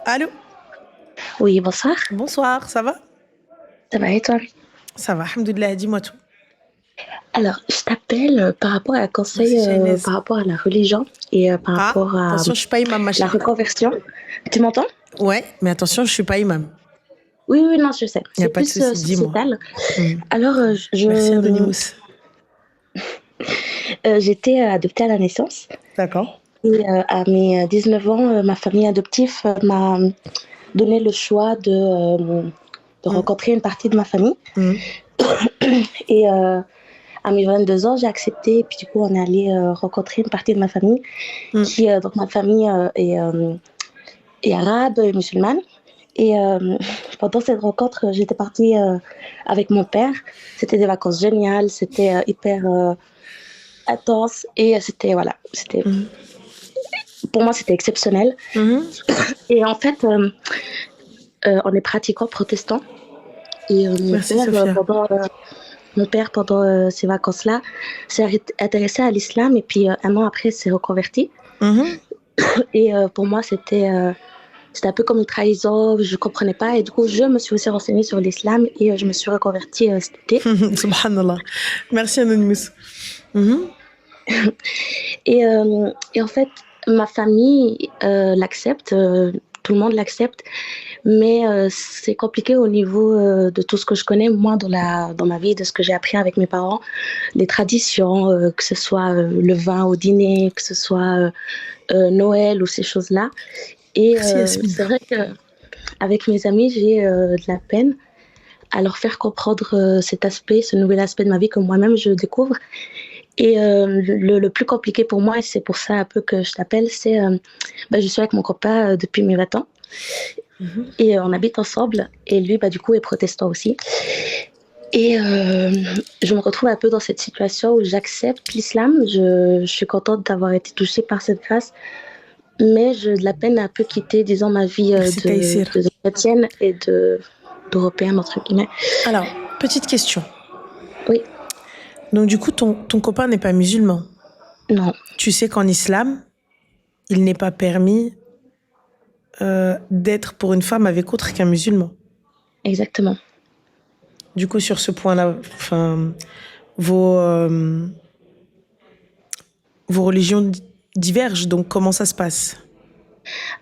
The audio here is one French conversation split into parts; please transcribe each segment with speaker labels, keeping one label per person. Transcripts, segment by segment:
Speaker 1: Allô?
Speaker 2: Oui, bonsoir.
Speaker 1: Bonsoir, ça va?
Speaker 2: Ça va et toi?
Speaker 1: Ça va, alhamdoulilah, dis-moi tout.
Speaker 2: Alors, je t'appelle par rapport à un
Speaker 1: Merci,
Speaker 2: conseil
Speaker 1: Shahnaz.
Speaker 2: par rapport à la religion et par
Speaker 1: Ah,
Speaker 2: rapport à
Speaker 1: attention, je suis pas imam, ma
Speaker 2: la
Speaker 1: chérie.
Speaker 2: reconversion. Tu m'entends?
Speaker 1: Ouais, mais attention, je suis pas imam.
Speaker 2: Oui, oui, non, je sais.
Speaker 1: Il n'y a
Speaker 2: C'est
Speaker 1: pas de
Speaker 2: plus
Speaker 1: souci, dis-moi.
Speaker 2: sociétal.
Speaker 1: Hmm.
Speaker 2: Alors,
Speaker 1: Merci, Anonymous.
Speaker 2: j'étais adoptée à la naissance
Speaker 1: D'accord.
Speaker 2: et à mes 19 ans, ma famille adoptive m'a donné le choix de
Speaker 1: Hmm.
Speaker 2: rencontrer une partie de ma famille.
Speaker 1: Hmm.
Speaker 2: Et à mes 22 ans, j'ai accepté. Et puis, du coup, on est allé rencontrer une partie de ma famille
Speaker 1: Hmm.
Speaker 2: qui, donc, ma famille est arabe, musulmane. Et pendant cette rencontre, j'étais partie avec mon père. C'était des vacances géniales, c'était hyper intense et c'était
Speaker 1: Hmm.
Speaker 2: pour moi c'était exceptionnel.
Speaker 1: Mhm.
Speaker 2: Et en fait, on est pratiquant protestant et
Speaker 1: Merci, Sophia.
Speaker 2: mon père pendant ces vacances-là s'est intéressé à l'islam et puis un an après s'est reconverti.
Speaker 1: Mhm.
Speaker 2: Et pour moi c'était un peu comme une trahison, je ne comprenais pas. Et du coup, je me suis aussi renseignée sur l'islam et je me suis reconvertie cet été.
Speaker 1: Subhanallah. Merci, Anonymous. Mhm.
Speaker 2: Et en fait, ma famille l'accepte, tout le monde l'accepte, mais c'est compliqué au niveau de tout ce que je connais, moi, dans ma vie, de ce que j'ai appris avec mes parents, les traditions, que ce soit le vin au dîner, que ce soit Noël ou ces choses-là. Et
Speaker 1: Merci, Yasmine.
Speaker 2: c'est vrai qu'avec mes amis, j'ai de la peine à leur faire comprendre cet aspect, ce nouvel aspect de ma vie que moi-même je découvre. Et le plus compliqué pour moi, et c'est pour ça un peu que je t'appelle, c'est je suis avec mon copain depuis mes 20 ans
Speaker 1: Mhm.
Speaker 2: et on habite ensemble. Et lui, du coup, est protestant aussi. Et je me retrouve un peu dans cette situation où j'accepte l'islam. Je suis contente d'avoir été touchée par cette grâce, mais j'ai de la peine à un peu quitter, disons, ma vie
Speaker 1: Merci, Taïsir.
Speaker 2: de chrétienne et d'européenne, entre guillemets.
Speaker 1: Alors, petite question.
Speaker 2: Oui,
Speaker 1: Donc, du coup, ton copain n'est pas musulman.
Speaker 2: non,
Speaker 1: Tu sais qu'en islam, il n'est pas permis d'être pour une femme avec autre qu'un musulman.
Speaker 2: exactement.
Speaker 1: Du coup, sur ce point-là, enfin, vos, euh, vos religions divergent, donc comment ça se passe?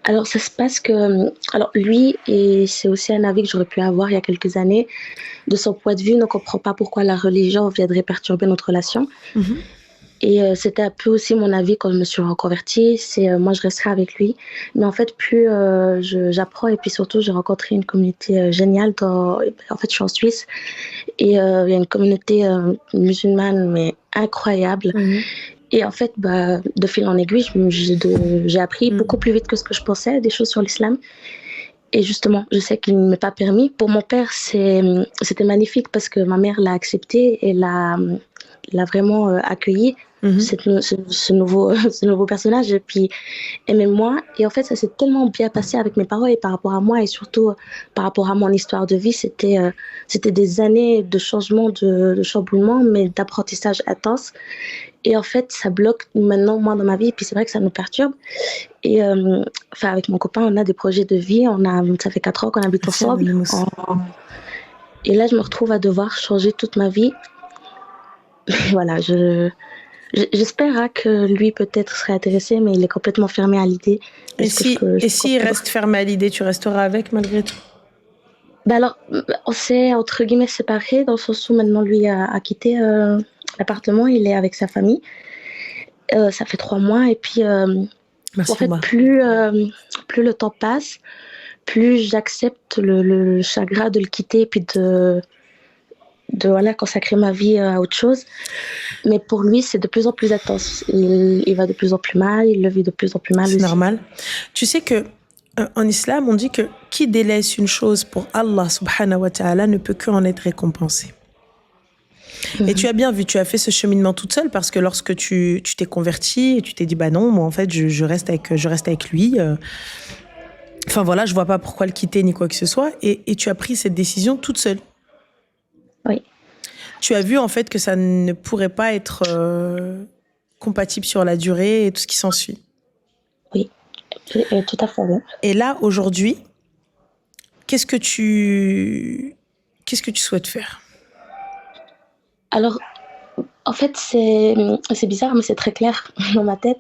Speaker 2: Alors, ça se passe que, alors lui, et c'est aussi un avis que j'aurais pu avoir il y a quelques années, de son point de vue, ne comprend pas pourquoi la religion viendrait perturber notre relation.
Speaker 1: Mhm.
Speaker 2: Et c'était un peu aussi mon avis quand je me suis reconvertie, c'est moi je resterai avec lui. Mais en fait, plus j'apprends et puis surtout j'ai rencontré une communauté géniale. En fait, je suis en Suisse et il y a une communauté musulmane mais incroyable.
Speaker 1: Mhm.
Speaker 2: Et en fait, de fil en aiguille, j'ai appris beaucoup
Speaker 1: Mhm.
Speaker 2: plus vite que ce que je pensais des choses sur l'islam. Et justement, je sais qu'il ne m'est pas permis. Pour mon père, c'était magnifique parce que ma mère l'a accepté et l'a vraiment accueilli,
Speaker 1: Mhm.
Speaker 2: ce nouveau personnage. Et puis, et même moi. Et en fait, ça s'est tellement bien passé avec mes parents et par rapport à moi et surtout par rapport à mon histoire de vie. C'était des années de changement, de chamboulement, mais d'apprentissage intense. Et en fait, ça bloque maintenant, moi, dans ma vie. Et puis, c'est vrai que ça nous perturbe. Et avec mon copain, on a des projets de vie. Ça fait 4 ans qu'on habite
Speaker 1: Merci,
Speaker 2: ensemble.
Speaker 1: Anonymous.
Speaker 2: Et là, je me retrouve à devoir changer toute ma vie. Voilà, j'espère que lui peut-être serait intéressé, mais il est complètement fermé à l'idée. Est-ce que je
Speaker 1: Et
Speaker 2: peux
Speaker 1: s'il
Speaker 2: comprendre?
Speaker 1: reste fermé à l'idée, tu resteras avec malgré tout?
Speaker 2: Alors, on s'est entre guillemets séparés dans le sens où maintenant lui a quitté l'appartement, il est avec sa famille. Ça fait 3 mois et puis en
Speaker 1: Merci,
Speaker 2: fait
Speaker 1: Ouma.
Speaker 2: plus le temps passe, plus j'accepte le chagrin de le quitter et puis de voilà, consacrer ma vie à autre chose. Mais pour lui, c'est de plus en plus intense. Il va de plus en plus mal, il le vit de plus en plus mal
Speaker 1: C'est
Speaker 2: aussi.
Speaker 1: normal. Tu sais que en islam, on dit que qui délaisse une chose pour Allah subhanahu wa ta'ala ne peut qu'en être récompensé. Et tu
Speaker 2: Mhm.
Speaker 1: as bien vu, tu as fait ce cheminement toute seule parce que lorsque tu t'es convertie et tu t'es dit, bah non, moi en fait, je reste avec lui. Enfin voilà, je vois pas pourquoi le quitter ni quoi que ce soit. Et tu as pris cette décision toute seule.
Speaker 2: Oui,
Speaker 1: Tu as vu en fait que ça ne pourrait pas être compatible sur la durée et tout ce qui s'ensuit.
Speaker 2: oui. Tout à fait, oui.
Speaker 1: Et là, aujourd'hui, qu'est-ce que tu souhaites faire?
Speaker 2: Alors, en fait, c'est bizarre, mais c'est très clair dans ma tête.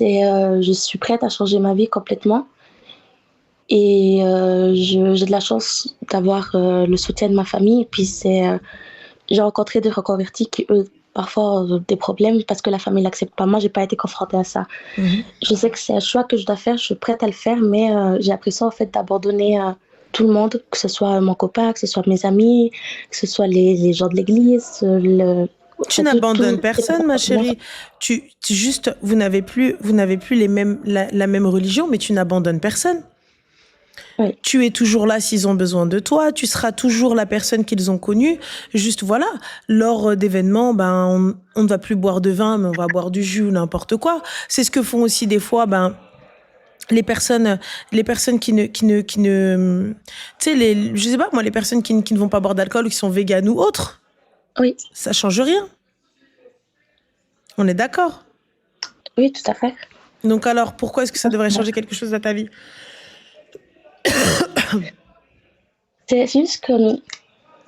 Speaker 2: Je suis prête à changer ma vie complètement. Et j'ai de la chance d'avoir le soutien de ma famille. Et puis, j'ai rencontré des reconvertis qui, eux, parfois ont des problèmes parce que la famille l'accepte pas. Moi, j'ai pas été confrontée à ça. Je sais que c'est un choix que je dois faire, je suis prête à le faire, mais j'ai appris ça en fait d'abandonner tout le monde, que ce soit mon copain, que ce soit mes amis, que ce soit les gens de l'église,
Speaker 1: Tu
Speaker 2: enfin,
Speaker 1: n'abandonnes
Speaker 2: tout
Speaker 1: personne, ma chérie. Juste, vous n'avez plus la même religion, mais tu n'abandonnes personne.
Speaker 2: oui,
Speaker 1: Tu es toujours là s'ils ont besoin de toi. Tu seras toujours la personne qu'ils ont connue. Juste, voilà, lors d'événements, on ne va plus boire de vin, mais on va boire du jus ou n'importe quoi. C'est ce que font aussi des fois, les personnes qui ne, tu sais, je sais pas, moi, les personnes qui ne vont pas boire d'alcool ou qui sont véganes ou autres.
Speaker 2: oui,
Speaker 1: Ça change rien. On est d'accord.
Speaker 2: oui, tout à fait.
Speaker 1: Donc alors, pourquoi est-ce que ça devrait changer quelque chose à ta vie?
Speaker 2: C'est juste que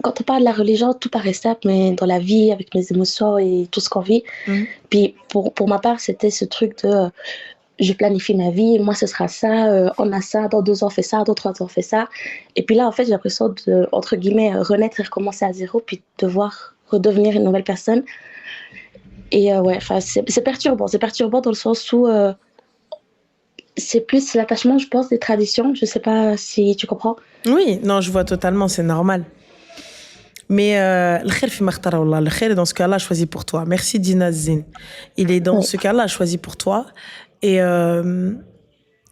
Speaker 2: quand on parle de la religion, tout paraît simple, mais dans la vie, avec mes émotions et tout ce qu'on vit, puis pour ma part, c'était ce truc de je planifie ma vie, moi ce sera ça, on a ça, dans 2 ans on fait ça, dans 3 ans on fait ça. Et puis là, en fait, j'ai l'impression de, entre guillemets, renaître et recommencer à zéro, puis devoir redevenir une nouvelle personne. Et ouais, enfin, c'est perturbant. C'est perturbant dans le sens où c'est plus l'attachement, je pense, des traditions. Je sais pas si tu comprends.
Speaker 1: Oui, non, je vois totalement, c'est normal. Mais le khair fi ma khtara wallah, le khair est dans ce cas-là choisi pour toi. Merci Dina Zine. Il est dans
Speaker 2: Oui,
Speaker 1: ce cas-là choisi pour toi. Et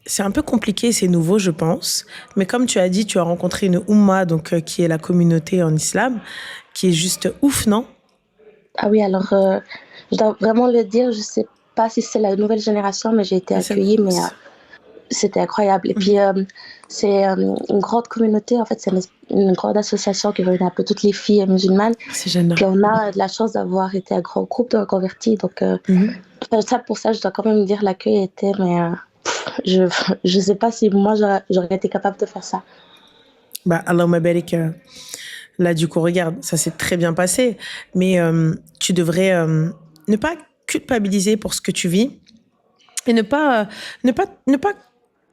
Speaker 1: c'est un peu compliqué, c'est nouveau, je pense. Mais comme tu as dit, tu as rencontré une Oumma, donc, qui est la communauté en islam, qui est juste ouf, non?
Speaker 2: ah oui, alors, je dois vraiment le dire, je sais pas si c'est la nouvelle génération, mais j'ai été
Speaker 1: Ah,
Speaker 2: accueillie, mais c'était incroyable. Et puis, c'est une grande communauté, en fait, c'est une grande association qui réunit un peu toutes les filles musulmanes.
Speaker 1: c'est génial.
Speaker 2: Puis, on a de la chance d'avoir été un grand groupe de reconvertis. Donc, pour ça, je dois quand même dire, l'accueil était, mais je sais pas si moi, j'aurais été capable de faire ça.
Speaker 1: Allahumma barik. Là, du coup, regarde, ça s'est très bien passé. Mais tu devrais ne pas culpabiliser pour ce que tu vis et ne pas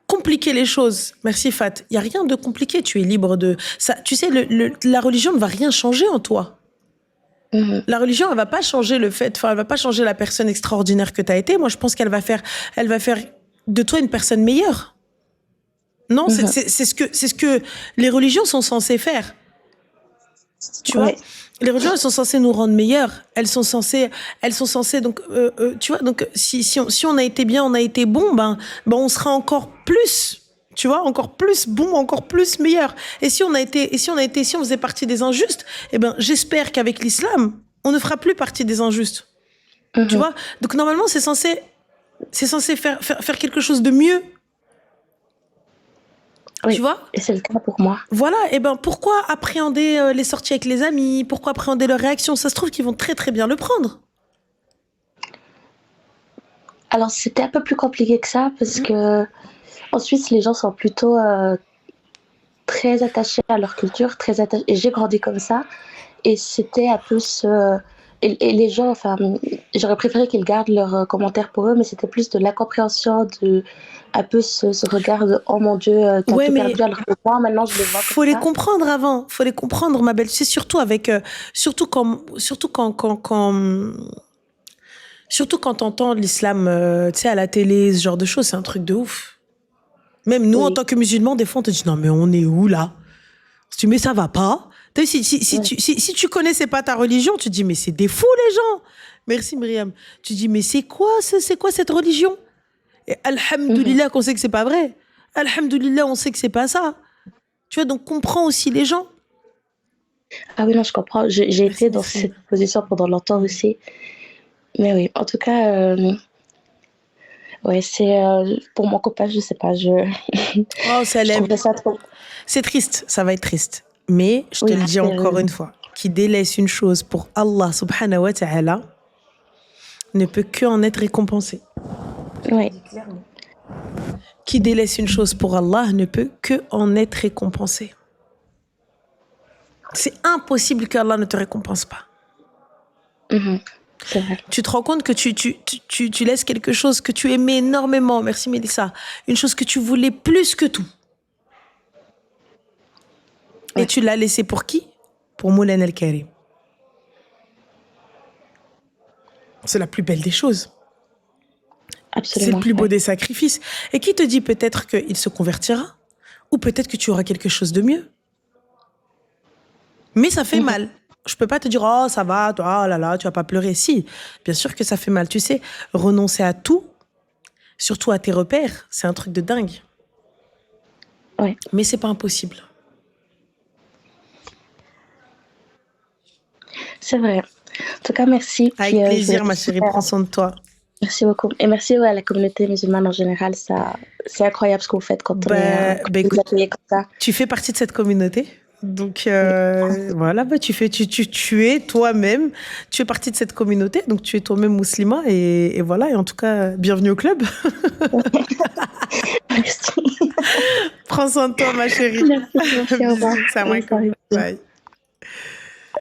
Speaker 1: compliquer les choses. Merci Fat. Il y a rien de compliqué. Tu es libre de ça. Tu sais, la religion ne va rien changer en toi. La religion, elle va pas changer elle va pas changer la personne extraordinaire que tu as été. Moi, je pense elle va faire de toi une personne meilleure. Non, c'est ce que les religions sont censées faire. Tu vois,
Speaker 2: Ouais.
Speaker 1: les religions, elles sont censées nous rendre meilleurs. Elles sont censées, donc, tu vois, donc, si on a été bien, on a été bon, on sera encore plus, tu vois, encore plus bon, encore plus meilleur. Et si on faisait partie des injustes, j'espère qu'avec l'islam, on ne fera plus partie des injustes. Tu vois? Donc, normalement, c'est censé faire quelque chose de mieux.
Speaker 2: Oui,
Speaker 1: Tu vois?
Speaker 2: et c'est le cas pour moi.
Speaker 1: Voilà, pourquoi appréhender les sorties avec les amis? Pourquoi appréhender leurs réactions? Ça se trouve qu'ils vont très très bien le prendre.
Speaker 2: Alors, c'était un peu plus compliqué que ça parce que en Suisse, les gens sont plutôt très attachés à leur culture, très attachés. Et j'ai grandi comme ça. Et c'était un peu ce. Et les gens, enfin, j'aurais préféré qu'ils gardent leurs commentaires pour eux, mais c'était plus de l'incompréhension, un peu ce regard de oh mon Dieu, t'as
Speaker 1: Ouais,
Speaker 2: tout
Speaker 1: mais
Speaker 2: perdu alors que moi, maintenant, je les vois
Speaker 1: faut
Speaker 2: comme
Speaker 1: les
Speaker 2: ça.
Speaker 1: comprendre avant. Faut les comprendre, ma belle. C'est surtout quand t'entends l'islam, tu sais, à la télé, ce genre de choses, c'est un truc de ouf. Même nous, en
Speaker 2: Oui,
Speaker 1: tant que musulmans, des fois, on te dit non, mais on est où là? Mais ça va pas. Tu sais,
Speaker 2: ouais.
Speaker 1: si tu connaissais pas ta religion, tu te dis mais c'est des fous les gens. Merci Myriam. Tu dis mais c'est quoi cette religion? Et
Speaker 2: Mhm.
Speaker 1: alhamdoulilah qu'on sait que c'est pas vrai. Alhamdoulilah, on sait que c'est pas ça. Tu vois, donc comprends aussi les gens.
Speaker 2: Ah oui, non, je comprends. J'ai
Speaker 1: Merci
Speaker 2: été dans
Speaker 1: Nesrine.
Speaker 2: cette position pendant longtemps aussi. Mais oui, en tout cas, ouais, c'est pour mon copain, je sais pas,
Speaker 1: Oh,
Speaker 2: je
Speaker 1: Salem.
Speaker 2: trouvais ça trop.
Speaker 1: C'est triste, ça va être triste. Mais je te
Speaker 2: Oui,
Speaker 1: le dis encore une fois, qui délaisse une chose pour Allah subhanahu wa ta'ala ne peut que en être récompensé. Je te le
Speaker 2: ouais.
Speaker 1: dis clairement. qui délaisse une chose pour Allah ne peut que en être récompensé. C'est impossible qu'Allah ne te récompense pas.
Speaker 2: C'est vrai.
Speaker 1: Tu te rends compte que tu laisses quelque chose que tu aimais énormément, merci Mélissa, une chose que tu voulais plus que tout. Et tu l'as laissé pour qui? Pour Moulana El-Karim. C'est la plus belle des choses.
Speaker 2: Absolument.
Speaker 1: C'est le plus beau des sacrifices. Et qui te dit peut-être qu'il se convertira? Ou peut-être que tu auras quelque chose de mieux. Mais ça fait mal. Je peux pas te dire, oh, ça va, toi, oh là là, tu vas pas pleurer. Si, bien sûr que ça fait mal. Tu sais, renoncer à tout, surtout à tes repères, c'est un truc de dingue.
Speaker 2: Ouais.
Speaker 1: Mais c'est pas impossible.
Speaker 2: C'est vrai. En tout cas, merci.
Speaker 1: Avec
Speaker 2: Puis,
Speaker 1: plaisir, ma chérie, prends soin de toi.
Speaker 2: Merci beaucoup. Et merci à la communauté musulmane en général. C'est incroyable ce que vous faites quand on est
Speaker 1: écoute,
Speaker 2: accueillis comme ça.
Speaker 1: Tu fais partie de cette communauté. Donc voilà, tu es toi-même, tu fais partie de cette communauté, donc tu es toi-même musulman et voilà, et en tout cas, bienvenue au club.
Speaker 2: Merci.
Speaker 1: Prends soin de toi, ma chérie.
Speaker 2: Merci, au revoir.
Speaker 1: Salam alaikum. Bye.